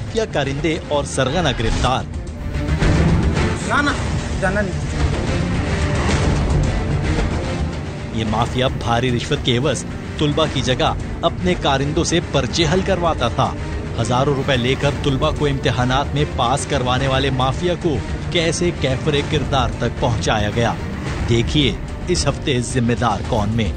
Mafia कारिंदे और सरगना गिरफ्तार। ना जाना नहीं। ये माफिया भारी रिश्वत के एवज तुलबा की जगह अपने कारिंदों से पर्चे हल करवाता था। हजारों रुपए लेकर तुलबा को इम्तिहानात में पास करवाने वाले माफिया को कैसे कैफरे किरदार तक पहुंचाया गया, देखिए इस हफ्ते जिम्मेदार कौन में।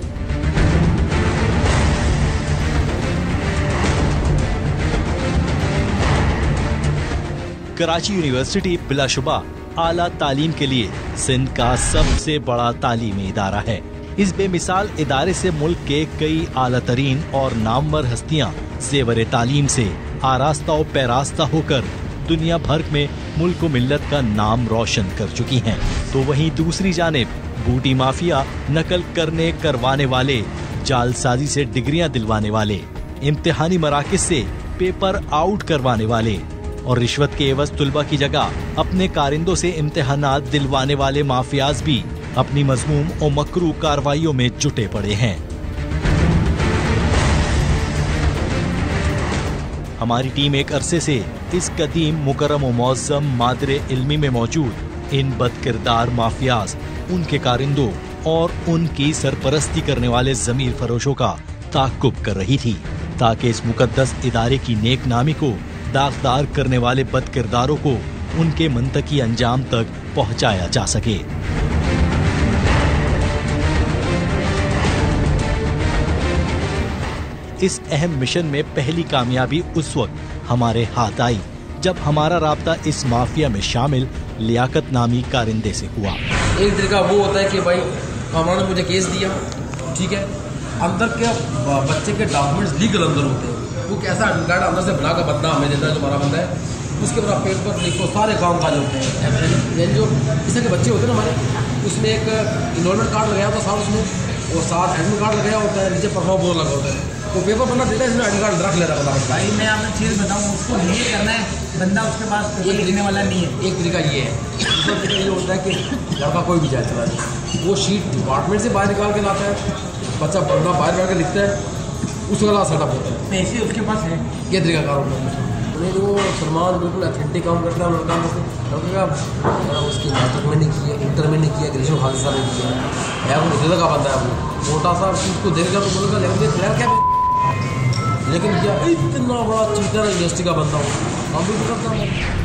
कराची यूनिवर्सिटी बिलाशुबा आला तालीम के लिए सिंध का सबसे बड़ा तालीमी इदारा है। इस बेमिसाल इदारे से मुल्क के कई आला तरीन और नामवर हस्तियां जेवर तालीम से आरास्ता और पैरास्ता होकर दुनिया भर में मुल्क व मिल्लत का नाम रोशन कर चुकी हैं। तो वहीं दूसरी जानिब बूटी माफिया नकल करने करवाने वाले, जालसाजी से डिग्रियां दिलवाने वाले, इम्तिहानी मराकिज से पेपर आउट करवाने वाले और रिश्वत के एवज तुलबा की जगह अपने कारिंदों से इम्तिहानात दिलवाने वाले माफियाज भी अपनी मजमूम और मकरू कार्रवाइयों में जुटे पड़े हैं। हमारी टीम एक अरसे से इस कदीम मुकर्रम और मुअज़्ज़म मादरे इल्मी में मौजूद इन बदकिरदार माफियाज, उनके कारिंदों और उनकी सरपरस्ती करने वाले ज़मीर फरोशों का ताक़ुब कर रही थी, ताकि इस मुकद्दस इदारे की नेक नामी को दागदार करने वाले बदकिरदारों को उनके मंतकी अंजाम तक पहुंचाया जा सके। इस अहम मिशन में पहली कामयाबी उस वक्त हमारे हाथ आई जब हमारा राब्ता इस माफिया में शामिल लियाकत नामी कारिंदे से हुआ। एक तरीका वो होता है कि भाई हमारा मुझे केस दिया, ठीक है, अंदर के बच्चे के डॉक्यूमेंट्स लीगल अंदर होते हैं, वो कैसा कार्ड अंदर से बना का बंदा हमें देता है जो हमारा बंदा है, उसके बाद पेपर लिखो, सारे काम काज होते हैं। जो इस तरह के बच्चे होते हैं ना हमारे, उसमें एक इनरोलमेंट कार्ड लगाया होता है साथ उसमें, और साथ एडमिट कार्ड लगाया होता है, नीचे परफॉर्म बोर्ड लगा होता है, तो पेपर बनना देता है, इसमें एडमिट कार्ड रख लेता है। भाई मैं आपको चीज़ बताऊँ, उसको नहीं करना है, बंदा उसके पास लिखने वाला नहीं है। एक तरीका ये है, दूसरा तरीका ये होता है कि लड़का कोई भी जाए चला जाए, वो शीट डिपार्टमेंट से बाहर निकाल के लाता है, बच्चा बंदा बाहर बैठ के लिखता है, उसके बाद सेटअप होता है, पैसे उसके पास है। ये तरीका कार होता है। वो सलमान बिल्कुल अथेंटिक काम करता है, काम करते उसकी नाटक में नहीं किया, इंटर में नहीं किया, ग्रेजुएशन हादसा नहीं किया है, वो रिश्ते का बंदा है, वो मोटा सा उसको देखेगा तो बोलेगा लेकिन क्या, लेकिन क्या इतना बड़ा चीटर यूनिवर्सिटी का बंदा हो,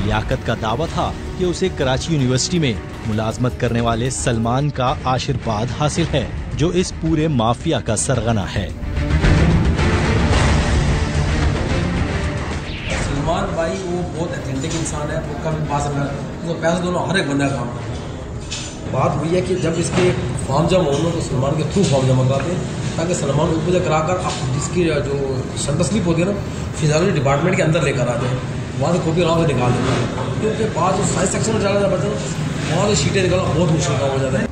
लियाकत का दावा था कि उसे कराची यूनिवर्सिटी में मुलाजमत करने वाले सलमान का आशीर्वाद हासिल है, जो इस पूरे माफिया का सरगना है। सलमान भाई वो बहुत अथेंटिक इंसान है, वो कभी पास में पैसा दोनों हर एक बंदा काम करता है। बात वही है कि जब इसके फॉर्म जमा होना तो सलमान के थ्रू फॉर्म जमा कराते हैं, ताकि सलमान ऊपर कराकर अब इसकी जो सेंटर स्लिप होती है ना, फिजियोलॉजी डिपार्टमेंट के अंदर लेकर आते हैं, वहाँ से कॉपी आराम से निकाल देते हैं, क्योंकि बाद जो साइंस सेक्शन में चला जाता है वहाँ से शीटें निकालना बहुत मुश्किल काम हो जाता है।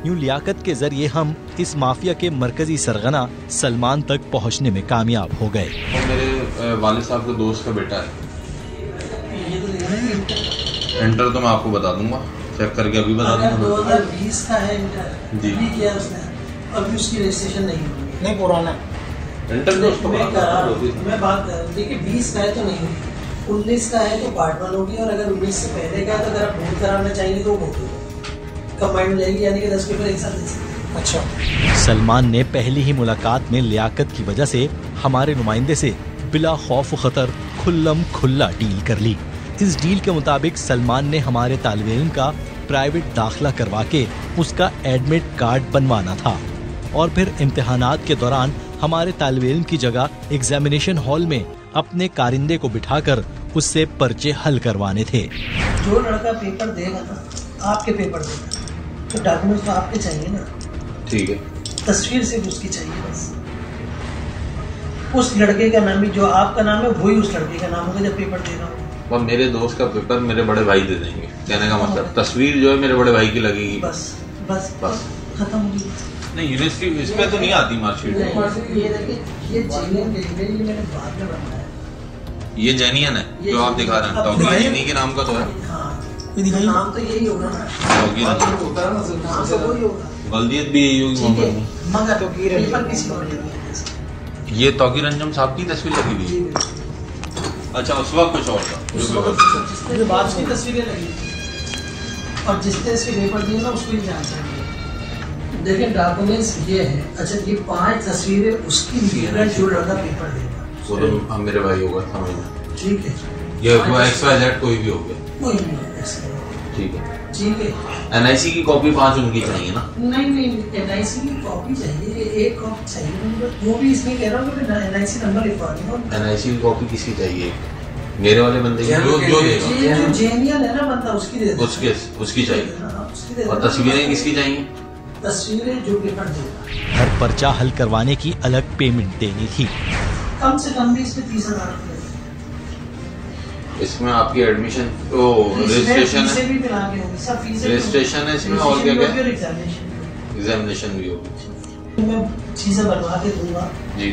यूं लियाकत के जरिए हम इस माफिया के मरकजी सरगना सलमान तक पहुंचने में कामयाब हो गए। मेरे वालिद साहब के दोस्त का बेटा है, इंटर तो मैं आपको बता दूंगा, चेक करके अभी बता दूंगा। 2020 का है इंटर जी, भी किया उसने, अभी उसकी रजिस्ट्रेशन नहीं पुराना इंटर में उसको मैं बात देखिए 20 का है तो नहीं, 19 का है तो पार्ट 1 होगी, और अगर 19 से पहले का है तो अगर आप बोर्ड कराना चाहेंगे तो वो कंबाइंड जाएगी, यानी कि 10 पेपर एक साथ दे सकते। अच्छा, सलमान ने पहली ही मुलाकात में लियाकत की वजह से हमारे नुमाइंदे से बिला खौफ खतर खुल्लम खुल्ला डील कर ली। इस डील के मुताबिक सलमान ने हमारे तालिब इल्म का प्राइवेट दाखिला करवा के उसका एडमिट कार्ड बनवाना था और फिर इम्तिहानात के दौरान हमारे तालिब इल्म की जगह एग्जामिनेशन हॉल में अपने कारिंदे को बिठाकर उससे पर्चे हल करवाने थे। जो लड़का पेपर देगा ना, आपके पेपर देगा तो डॉक्यूमेंट्स तो आपके चाहिए ना, ठीक है, तस्वीर सिर्फ उसकी चाहिए बस, उस लड़के का नाम भी जो आपका नाम है वही उस लड़के का नाम होगा जब पेपर दे रहा हो। और मेरे दोस्त का पेपर मेरे बड़े भाई दे देंगे, कहने का मतलब तस्वीर जो है मेरे बड़े भाई की लगेगी, बस बस बस खत्म हो गई। नहीं यूनिवर्सिटी इसमें तो नहीं आती मार्कशीट, ये जेनियन है जो आप दिखा रहे हैं, तो इन्हीं के नाम का तो है, नाम तो यही होगा ना, गलतियत भी यही होगी, मगर पेपर किसी और ने दिया है। ये तौकीर अंजुम साहब की तस्वीर लगी हुई है? अच्छा, उस वक्त कुछ और था। जिसने बाद की तस्वीरें लगी और जिसने इसके पेपर दिए ना उसको ही जान चाहिए। देखिए डॉक्यूमेंट्स ये है। अच्छा, ये 5 तस्वीरें उसकी है जो लड़का पेपर देगा। वो तो हम मेरे भाई होगा, समझ में। ठीक है, ये XYZ कोई भी हो गया, कोई नहीं है ऐसे। ठीक है। ठीक है, NIC की कॉपी 5 उनकी चाहिए ना? नहीं NIC की कॉपी चाहिए, एक कॉपी चाहिए। वो भी इसलिए कह रहा हूँ कि NIC नंबर लिखवा दूंगा। NIC की कॉपी किसकी चाहिए? मेरे वाले बंदे की, जो देगा। जो जेनियन है ना बंदा, उसकी दे दो। उसकी चाहिए। उसकी दे दो। और तस्वीरें किसकी चाहिए? तस्वीरें जो पेपर देगा। हर पर्चा हल करवाने की अलग पेमेंट देनी थी। कम से कम भी इसमें 30,000 रुपये। इसमें आपकी एडमिशन तो रजिस्ट्रेशन है, भी मिला के होगी, सब फीसें रजिस्ट्रेशन है इसमें, और क्या क्या? एग्जामिनेशन भी होगी। मैं चीजें बनवा के दूंगा जी।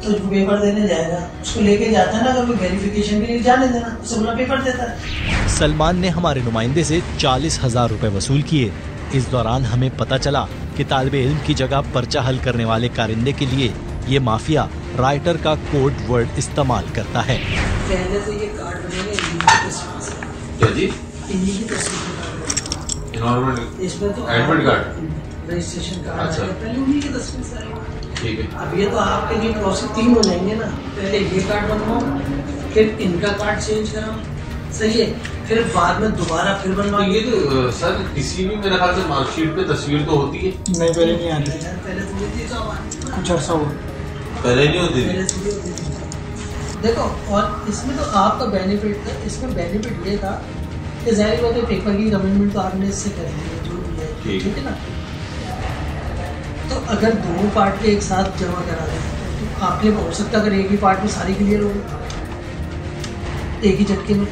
तो जो पेपर देने जाएगा उसको लेके जाता है ना, अगर कोई वेरिफिकेशन के लिए जाने देना, उसे बोला पेपर देता है। सलमान ने हमारे नुमाइंदे से 40,000 रुपए वसूल किए। इस दौरान हमें पता चला कि तालिबे इल्म की जगह पर्चा हल करने वाले कारिंदे के लिए ये माफिया राइटर का कोड वर्ड इस्तेमाल करता है। पहले तो ये कार्ड बनेंगे क्या जी? इन्हीं की तस्वीर, इसमें तो एडमिट कार्ड, रजिस्ट्रेशन कार्ड। अच्छा। पहले उन्हीं की तस्वीर से आएगा। ठीक है। अब ये तो आपके लिए प्रोसेस 3 हो जाएंगे ना। पहले ये कार्ड बनवाओ, फिर इनका कार्ड चेंज कराओ, सही है, फिर बाद में दोबारा फिर बनवाओ। ये तो सर किसी भी मेरे ख्याल से मार्कशीट पे तस्वीर तो होती है। नहीं, पहले नहीं आती। पहले तो होती है, कुछ अर्सा हुआ पहले नहीं होती थी। पहले तो होती थी। देखो, और इसमें तो आपका बेनिफिट था। इसमें बेनिफिट ये था कि जाहिर बात है पेपर की कमिटमेंट तो आपने इससे कर ली है, जो भी है, ठीक है ना। तो अगर दोनों पार्ट के एक साथ जमा करा दें तो आपके हो सकता है अगर एक ही पार्ट में सारी क्लियर हो एक ही झटके में।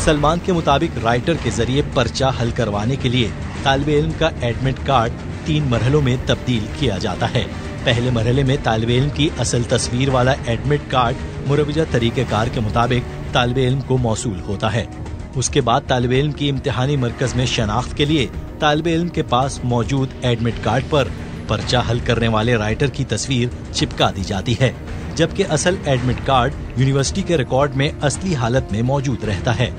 सलमान के मुताबिक राइटर के जरिए पर्चा हल करवाने के लिए तालिबे इल्म का एडमिट कार्ड 3 मरहलों में तब्दील किया जाता है। पहले मरहले में तालिबे इल्म की असल तस्वीर वाला एडमिट कार्ड मुरवजा तरीक़ेकार के मुताबिक तालिबे इल्म को मौसूल होता है। उसके बाद तालिबे इल्म की इम्तिहानी मरकज में शनाख्त के लिए तालिबे इल्म के पास मौजूद एडमिट कार्ड पर पर्चा हल करने वाले राइटर की तस्वीर चिपका दी जाती है, जबकि असल एडमिट कार्ड यूनिवर्सिटी के रिकॉर्ड में असली हालत में मौजूद रहता है।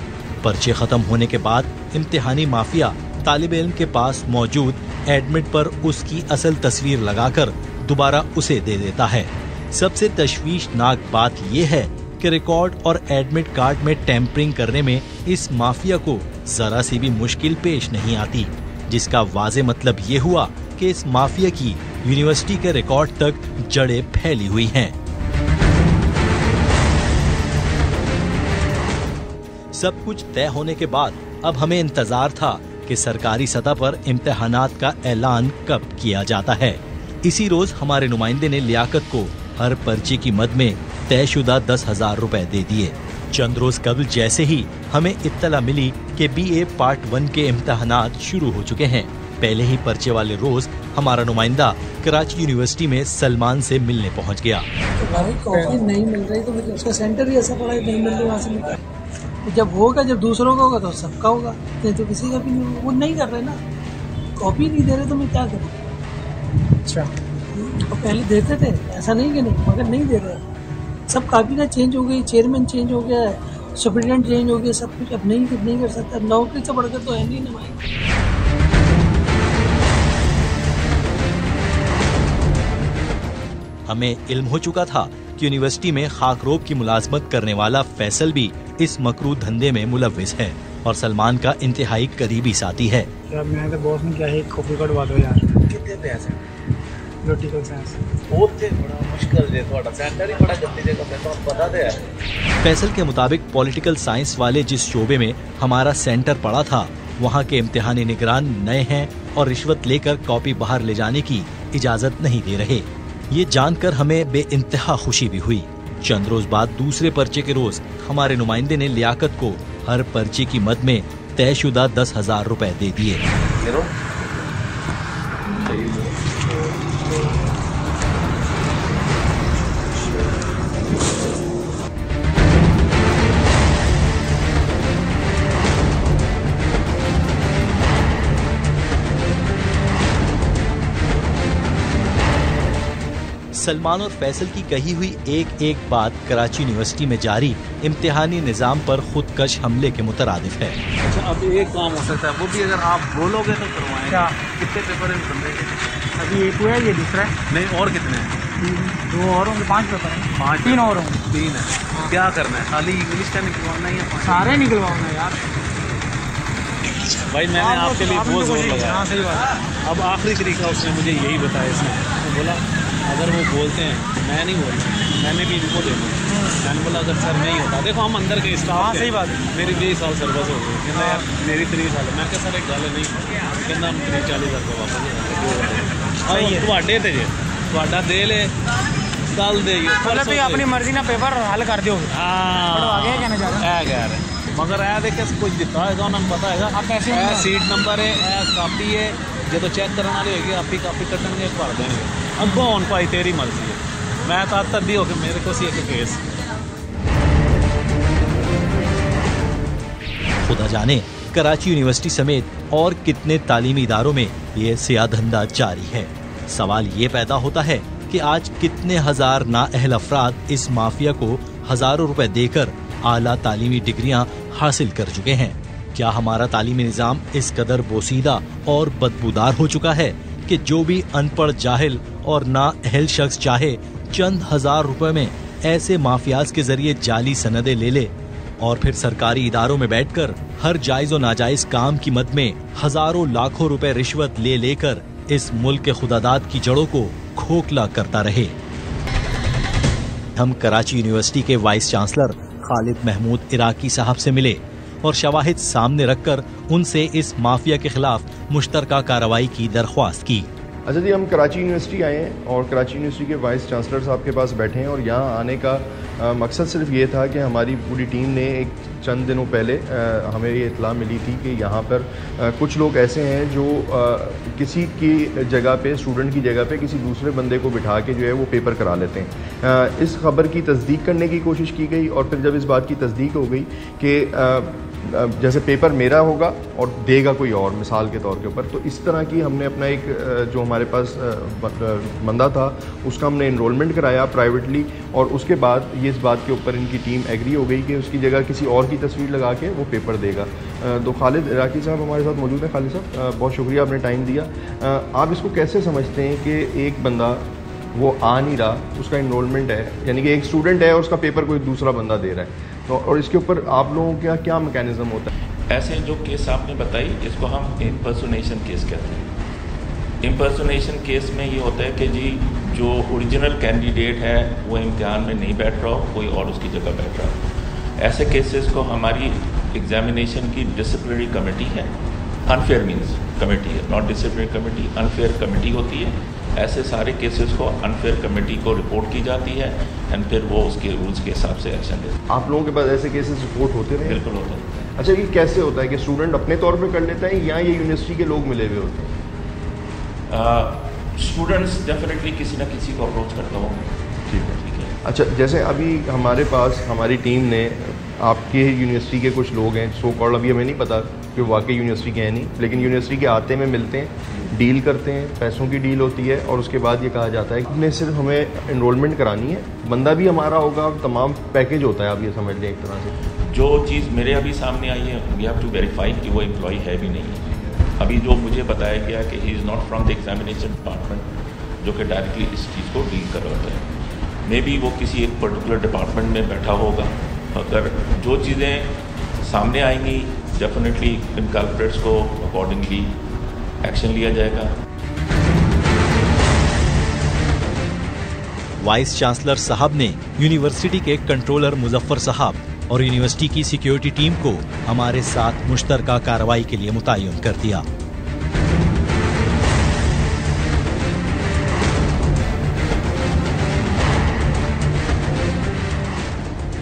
पर्चे खत्म होने के बाद इम्तिहानी माफिया तालिबे इल्म के पास मौजूद एडमिट पर उसकी असल तस्वीर लगाकर दोबारा उसे दे देता है। सबसे तशवीशनाक बात यह है कि रिकॉर्ड और एडमिट कार्ड में टेम्परिंग करने में इस माफिया को जरा सी भी मुश्किल पेश नहीं आती, जिसका वाजे मतलब ये हुआ कि इस माफिया की यूनिवर्सिटी के रिकॉर्ड तक जड़ें फैली हुई हैं। सब कुछ तय होने के बाद अब हमें इंतजार था कि सरकारी सतह पर इम्तिहानात का ऐलान कब किया जाता है। इसी रोज हमारे नुमाइंदे ने लियाकत को हर पर्चे की मद में तयशुदा 10,000 रुपए दे दिए। चंद रोज कबल जैसे ही हमें इत्तला मिली कि BA पार्ट 1 के इम्तिहानात शुरू हो चुके हैं, पहले ही पर्चे वाले रोज हमारा नुमाइंदा कराची यूनिवर्सिटी में सलमान से मिलने पहुंच गया। तो भाई कॉपी नहीं मिल रही तो मतलब उसका सेंटर ही ऐसा पड़ा है, नहीं मिल रही वहाँ से मिल। जब होगा, जब दूसरों का होगा तो सबका होगा, नहीं तो किसी का भी नहीं होगा। वो नहीं कर रहे ना, कॉपी नहीं दे रहे तो मैं क्या करूँ। अच्छा, और पहले देते थे, ऐसा नहीं कि नहीं, मगर नहीं दे रहे। सब काबीना चेंज हो गई, चेयरमैन चेंज हो गया, सुप्रिटेंडेंट चेंज हो गया, सब कुछ अब नहीं कर सकता। नौकरी से बढ़कर तो है नहीं ना भाई। हमें इल्म हो चुका था कि यूनिवर्सिटी में खाकरोब की मुलाजमत करने वाला फैसल भी इस मकरू धंधे में मुलव्विस है और सलमान का इंतहाई करीबी साथी है। यार मैं तो बॉस ने क्या है, कॉपी कटवा दो यार। कितने पैसे? पॉलिटिकल साइंस बहुत बड़ा मुश्किल है, थोड़ा सेंटर ही बड़ा जल्दी जगह पे तो बता दे यार। फैसल के मुताबिक पॉलिटिकल साइंस वाले जिस शोबे में हमारा सेंटर पड़ा था, वहाँ के इम्तिहानी निगरान नए हैं और रिश्वत लेकर कॉपी बाहर ले जाने की इजाजत नहीं दे रहे। ये जानकर हमें बेइंतहा खुशी भी हुई। चंद रोज बाद दूसरे पर्चे के रोज हमारे नुमाइंदे ने लियाकत को हर पर्चे की मद में तयशुदा 10,000 रुपए दे दिए। सलमान और फैसल की कही हुई एक एक बात कराची यूनिवर्सिटी में जारी इम्तिहानी निज़ाम पर खुदकश हमले के मुतरादिफ है। अच्छा, अब एक काम हो सकता है, वो भी अगर आप बोलोगे तो करवाएं। क्या कितने पेपर हैं बंदे के? अभी एक हुआ है, ये दूसरा है। नहीं, और कितने हैं? 2 और होंगे, 5 पेपर हैं। 5? 3 और होंगे। 3 है। क्या करना है? खाली इंग्लिश का निकलवाना है या सारे निकलवाना यार। भाई मैंने आपके लिए बहुत जोर लगाया। हाँ, सही बात है। अब आखिरी तरीका उसने मुझे यही बताया। इसने तो बोला अगर वो बोलते हैं, मैं नहीं बोलता, मैंने भी इनको देना। मैंने बोला अगर सर नहीं होता, देखो हम अंदर के स्टाफ। हाँ, सही बात है। मेरी 20 साल सर्विस हो गई। कहना यार मेरी 30 साल। मैं क्या सर एक गल नहीं, कहना हम 30-40 रुपये वापस ਤੁਹਾਡੇ ਤੇ ਜੇ ਤੁਹਾਡਾ ਦੇ ਲੈ ਕੱਲ ਦੇ मतलब भी अपनी मर्जी ना पेपर हल कर दो। आगे कहना चाह रहा है यार, मगर ए देख कुछ दिता होगा, उन्होंने पता है आप कैसे सीट नंबर है, कापी है, जो चेक करने वाले होगी आप ही कापी कट्टनगे भर देंगे। अगों हूँ भाई तेरी मर्जी है, मैं तो तद्दी हो के मेरे को सी एक केस। खुदा जाने कराची यूनिवर्सिटी समेत और कितने तालीमी इदारों में ये सिया धंधा जारी है। सवाल ये पैदा होता है कि आज कितने हजार नाअहल अफराद इस माफिया को हजारों रुपए देकर आला तालीमी डिग्रियां हासिल कर चुके हैं। क्या हमारा तालीमी निज़ाम इस कदर बोसीदा और बदबूदार हो चुका है कि जो भी अनपढ़ जाहिल और नाअहल शख्स चाहे चंद हजार रुपए में ऐसे माफियाज के जरिए जाली सनदे ले ले और फिर सरकारी इदारों में बैठकर हर जायज और नाजायज काम की मद में हजारों लाखों रुपए रिश्वत ले लेकर इस मुल्क के खुदादाद की जड़ों को खोखला करता रहे। हम कराची यूनिवर्सिटी के वाइस चांसलर खालिद महमूद इराकी साहब से मिले और शवाहिद सामने रखकर उनसे इस माफिया के खिलाफ मुश्तरका कार्रवाई की दरख्वास्त की। अच्छा जी, हम कराची यूनिवर्सिटी आए हैं और कराची यूनिवर्सिटी के वाइस चांसलर साहब के पास बैठे हैं और यहाँ आने का मकसद सिर्फ ये था कि हमारी पूरी टीम ने एक चंद दिनों पहले हमें ये इत्तला मिली थी कि यहाँ पर कुछ लोग ऐसे हैं जो किसी की जगह पे, स्टूडेंट की जगह पे किसी दूसरे बंदे को बिठा के जो है वो पेपर करा लेते हैं। इस खबर की तस्दीक करने की कोशिश की गई और फिर जब इस बात की तस्दीक हो गई कि जैसे पेपर मेरा होगा और देगा कोई और, मिसाल के तौर के ऊपर, तो इस तरह की हमने अपना एक जो हमारे पास बंदा था उसका हमने इनरोलमेंट कराया प्राइवेटली और उसके बाद ये इस बात के ऊपर इनकी टीम एग्री हो गई कि उसकी जगह किसी और की तस्वीर लगा के वो पेपर देगा। तो खालिद इराकी साहब हमारे साथ मौजूद हैं। खालिद साहब, बहुत शुक्रिया आपने टाइम दिया। आप इसको कैसे समझते हैं कि एक बंदा वो आ नहीं रहा, उसका इनरोलमेंट है, यानी कि एक स्टूडेंट है और उसका पेपर कोई दूसरा बंदा दे रहा है, तो और इसके ऊपर आप लोगों का क्या मैकेनिज्म होता है? ऐसे जो केस आपने बताई इसको हम इम्पर्सोनेशन केस कहते हैं। इम्पर्सोनेशन केस में ये होता है कि जी जो ओरिजिनल कैंडिडेट है वो इम्तिहान में नहीं बैठ रहा हो, कोई और उसकी जगह बैठ रहा हो। ऐसे केसेस को हमारी एग्जामिनेशन की डिसिप्लिनरी कमेटी है, अनफेयर मीन्स कमेटी है, not disciplinary committee, unfair committee होती है। ऐसे सारे केसेस को अनफेयर कमेटी को रिपोर्ट की जाती है एंड फिर वो उसके रूल्स के हिसाब से एक्शन लेते हैं। आप लोगों के पास ऐसे केसेस रिपोर्ट होते रहे? बिल्कुल होते हैं। अच्छा, ये कैसे होता है कि स्टूडेंट अपने तौर पे कर लेता है या ये यूनिवर्सिटी के लोग मिले हुए होते हैं? स्टूडेंट्स डेफिनेटली किसी ना किसी को अप्रोच करता होगा। ठीक है। अच्छा, जैसे अभी हमारे पास हमारी टीम ने आपके यूनिवर्सिटी के कुछ लोग हैं, सो कॉल्ड, अभी हमें नहीं पता कि वाकई यूनिवर्सिटी के हैं नहीं, लेकिन यूनिवर्सिटी के आते में मिलते हैं, डील करते हैं, पैसों की डील होती है और उसके बाद ये कहा जाता है कि सिर्फ हमें इनरोलमेंट करानी है, बंदा भी हमारा होगा, तमाम पैकेज होता है। आप ये समझ लें एक तरह से। जो चीज़ मेरे अभी सामने आई है, वी हैव टू वेरीफाई कि वो एम्प्लॉय है भी नहीं है। अभी जो मुझे बताया गया कि he is not from the examination department, जो कि डायरेक्टली इस चीज़ को डील कर रहा है। मे बी वो किसी एक पर्टिकुलर डिपार्टमेंट में बैठा होगा। अगर जो चीज़ें सामने आएंगी डेफिनेटली इन कल्प्रेट्स को अकॉर्डिंगली एक्शन लिया जाएगा। वाइस चांसलर साहब ने यूनिवर्सिटी के कंट्रोलर मुजफ्फर साहब और यूनिवर्सिटी की सिक्योरिटी टीम को हमारे साथ मुश्तरका कार्रवाई के लिए मुतय्यन कर दिया।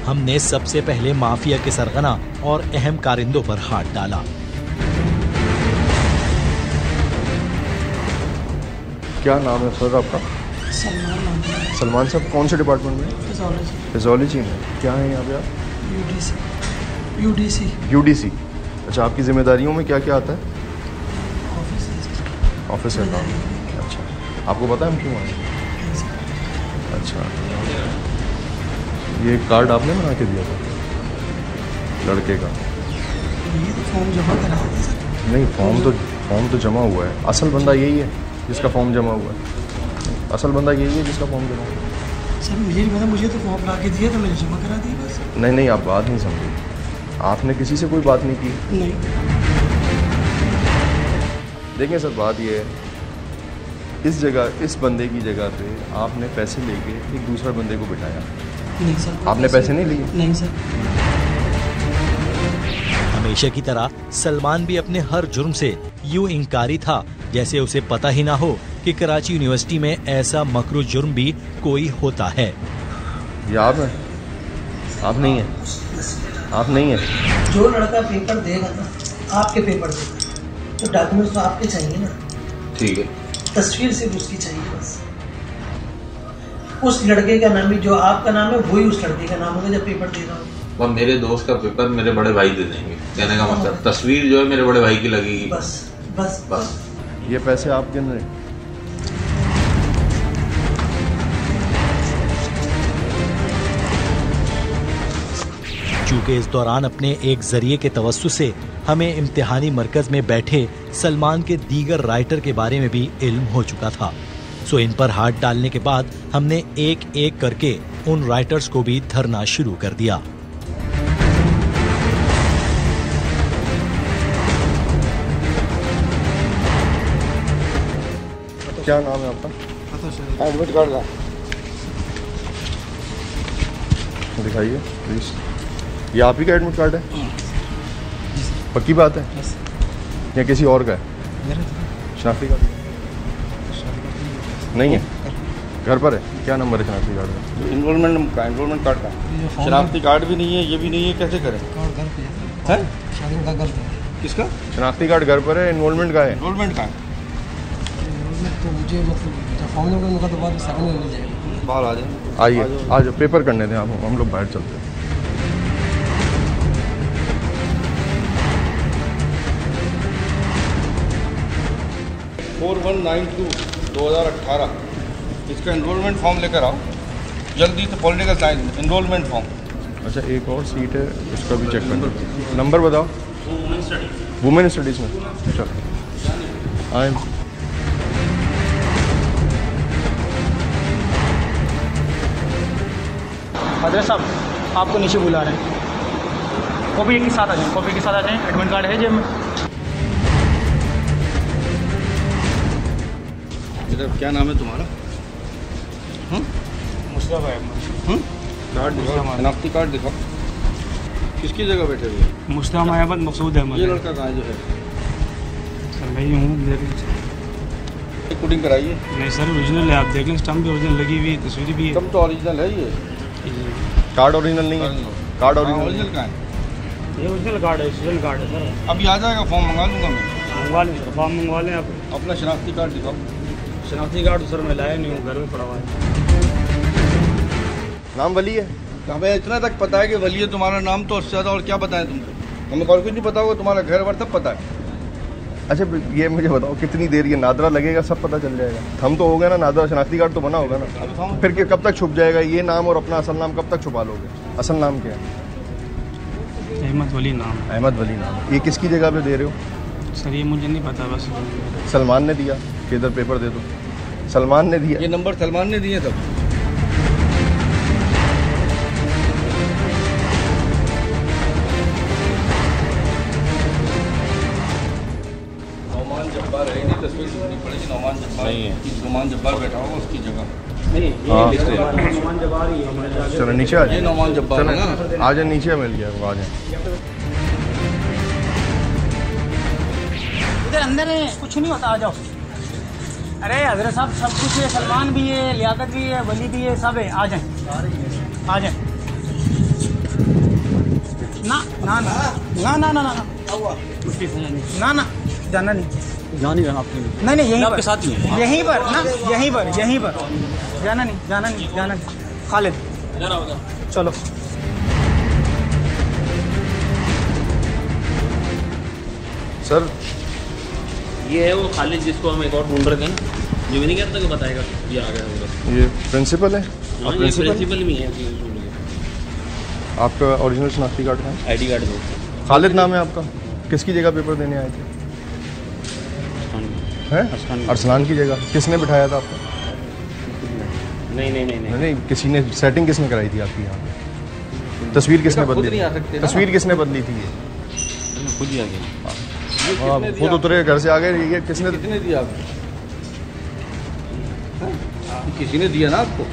हमने सबसे पहले माफिया के सरगना और अहम कारिंदों पर हाथ डाला। क्या नाम है सर आपका? सलमान साहब, कौन से डिपार्टमेंट में? फिजियोलॉजी में। क्या है यहाँ पे आप? यूडीसी। अच्छा, आपकी जिम्मेदारियों में क्या क्या आता है? ऑफिस का काम। अच्छा, आपको पता है हम क्यों आए? अच्छा, ये कार्ड आपने बना के दिया था लड़के का? ये तो फॉर्म जमा करा था सर। नहीं, फॉर्म तो जमा हुआ है। असल बंदा यही है जिसका फॉर्म जमा हुआ है। असल बंदा यही है जिसका फॉर्म जमा हुआ है। सर मुझे नहीं पता, मुझे तो फॉर्म ला के दिया तो मैंने जमा करा दिया बस। नहीं, आप बात नहीं समझी। आपने किसी से कोई बात नहीं की? नहीं। देखिए सर, बात ये है, इस बंदे की जगह पे आपने पैसे लेके एक दूसरा बंदे को बिठाया। नहीं सर, आपने पैसे नहीं लिए? नहीं सर। हमेशा की तरह सलमान भी अपने हर जुर्म से यूं इंकारी था जैसे उसे पता ही ना हो कि कराची यूनिवर्सिटी में ऐसा मकरू जुर्म भी कोई होता है। ये आप हैं? आप नहीं हैं? आप नहीं हैं? जो लड़का पेपर देगा ना, आपके पेपर देगा तो डॉक्यूमेंट्स तो आपके चाहिए ना। ठीक है, तस्वीर सिर्फ उसकी चाहिए बस। उस लड़के का नाम भी जो आपका नाम है वही उस लड़के का नाम होगा जब पेपर दे रहा हूँ। और मेरे दोस्त का पेपर मेरे बड़े भाई दे देंगे, कहने का मतलब तस्वीर जो है मेरे बड़े भाई की लगेगी। बस बस बस। ये पैसे आप गिन रहे? चूंकि इस दौरान अपने एक जरिए के तवस्सु से हमें इम्तिहानी मरकज में बैठे सलमान के दीगर राइटर के बारे में भी इल्म हो चुका था, सो इन पर हाथ डालने के बाद हमने एक एक करके उन राइटर्स को भी धरना शुरू कर दिया। क्या नाम है आपका? एडमिट कार्ड का दिखाइए प्लीज। ये आप ही का एडमिट कार्ड है? पक्की बात है? या किसी और का है? शनाख्ती कार्ड नहीं है? घर पर है? क्या नंबर है शनाख्ती कार्ड का? एनरोलमेंट कार्ड का शनाख्ती कार्ड भी नहीं है, ये भी नहीं है, कैसे करें? किसका? शनाख्ती कार्ड घर पर है, एनरोलमेंट का है? एनरोलमेंट का तो मुझे मतलब फॉर्म नंबर का तो बाद में सेकंड में मिल जाएगा। बाहर आ जाए। आइए, आज पेपर करने दें आप, हम लोग बाहर चलते हैं। फोर 2018 इसका एनरोलमेंट फॉर्म लेकर आओ जल्दी से। Political science enrolment form. अच्छा, एक और सीट है, उसका भी चेक करना। नंबर बताओ। वुमेन स्टडीज़ में। चलो आए। हजरत साहब आपको नीचे बुला रहे हैं। कॉपी के साथ आ जाएं, कॉपी के साथ आ जाएं। एडमिट कार्ड है जेब में। क्या नाम है तुम्हारा? मुस्तफा अहमद। कार्ड दिखाओ, शनाख्ती कार्ड दिखाओ। किसकी जगह बैठे हुए? मुस्तफा अहमद मकसूद अहमद। ये लड़का कहाँ जो है? सर मैं हूँ, कोडिंग कराइए। नहीं सर ओरिजिनल है, आप देख लें। स्टम्प भी ओरिजिनल लगी हुई है, तस्वीर भी है। स्टम्प तो ओरिजिनल है। ये कार्ड ओरिजिनल नहीं है? कार्ड ओरिजिनल का है? ये ओरिजिनल कार्ड है, ओरिजिनल कार्ड है सर। अभी आ जाएगा, फॉर्म मंगा लूँगा मैं। मंगवा लें सर, फॉर्म मंगवा लें आप। अपना शनाख्ती कार्ड दिखाओ। शनाख्ती कार्ड तो सर मैं लाया नहीं हूँ, घर में पड़ा हुआ है। नाम वली है? हमें इतना तक पता है कि वली है तुम्हारा नाम, तो उससे ज़्यादा और क्या बताएं तुमको? हमें और कुछ नहीं पता होगा, तुम्हारा घर वर सब पता है। अच्छा, ये मुझे बताओ कितनी देर ये नादरा लगेगा? सब पता चल जाएगा। हम तो हो गए ना नादरा, शनाख्ती कार्ड तो बना होगा ना। फिर कब तक छुप जाएगा ये नाम? और अपना असल नाम कब तक छुपा लोगे? असल नाम क्या है? अहमद वली नाम। अहमद वली नाम। ये किसकी जगह पे दे रहे हो? सर ये मुझे नहीं पता, बस सलमान ने दिया कि इधर पेपर दे दो? सलमान ने दिया। ये नंबर सलमान ने दिए तब। नौमान जब्बार है, नहीं तस्वीर ढूंढनी पड़ेगी। नौमान जब्बार नहीं है, नौमान जब्बार बैठा होगा उसकी जगह। चलो नीचे आ जाए। नौमान जब्बार है ना? आ जाए नीचे, मिल गया वो। आ जाए इधर अंदर है, कुछ नहीं होता, आ जाओ। अरे हजरत साहब सब कुछ है, सलमान भी है, लियाकत भी है, वली भी है, सब है। आ जाए, आ जाए। ना ना ना ना ना ना ना ना ना जाना नहीं, जानी है आपके नहीं नहीं यहीं आपके साथ ही है। यहीं पर ना, यहीं पर जाना नहीं, जाना नहीं, जाना नहीं। खालिद चलो। सर ये है वो खालिद जिसको हम एक और ढूंढ रहे थे ना, जो भी नहीं कहता कि बताएगा। ये आ गया। ये प्रिंसिपल है? प्रिंसिपल भी है। आपका ओरिजिनल शनाख्ती कार्ड है? ID कार्ड दो। खालिद नाम है आपका? किसकी जगह पेपर देने आए थे? हैं? अरसलान की जगह। किसने बिठाया था आपको? नहीं, किसी ने सेटिंग किसने कराई थी आपकी यहाँ? तस्वीर किसने बदली थी? तस्वीर किसने बदली थी? ये खुद ही आ गया। खुद उतरे घर से आ गए। ये किसने दिया आपको? किसी ने दिया ना आपको?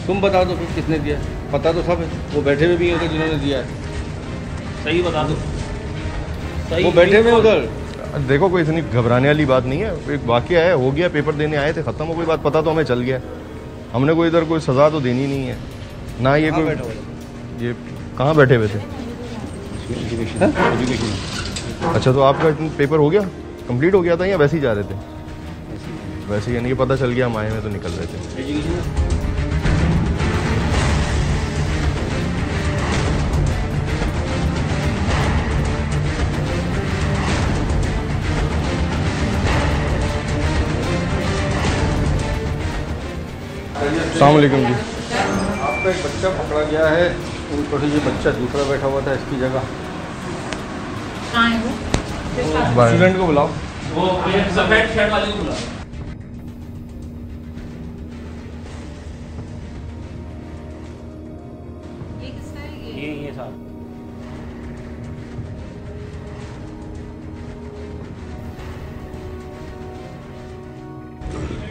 तुम बता दो फिर किसने दिया। पता तो सब है, वो बैठे हुए भी हैं जिन्होंने दिया है। सही बता दो। वो बैठे हुए उधर। देखो कोई इतनी घबराने वाली बात नहीं है। एक वाकया है, हो गया, पेपर देने आए थे, खत्म हो गई बात। पता तो हमें चल गया। हमने कोई इधर कोई सज़ा तो देनी नहीं है ना। ये कोई ये कहाँ बैठे हुए थे? अच्छा, तो आपका पेपर हो गया, कंप्लीट हो गया था या वैसे ही जा रहे थे? वैसे यानी कि पता चल गया हम आए में तो निकल रहे थे। अस्सलाम वालेकुम जी। आपका एक बच्चा पकड़ा गया है, उनको ये बच्चा दूसरा बैठा हुआ था इसकी जगह। स्टूडेंट को बुलाओ। वो सफेद शर्ट वाले को बुलाओ। ये किसका है? ये साहब।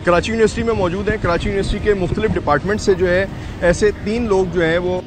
कराची यूनिवर्सिटी में मौजूद हैं। कराची यूनिवर्सिटी के मुख्तलिफ डिपार्टमेंट से जो है ऐसे 3 लोग जो हैं वो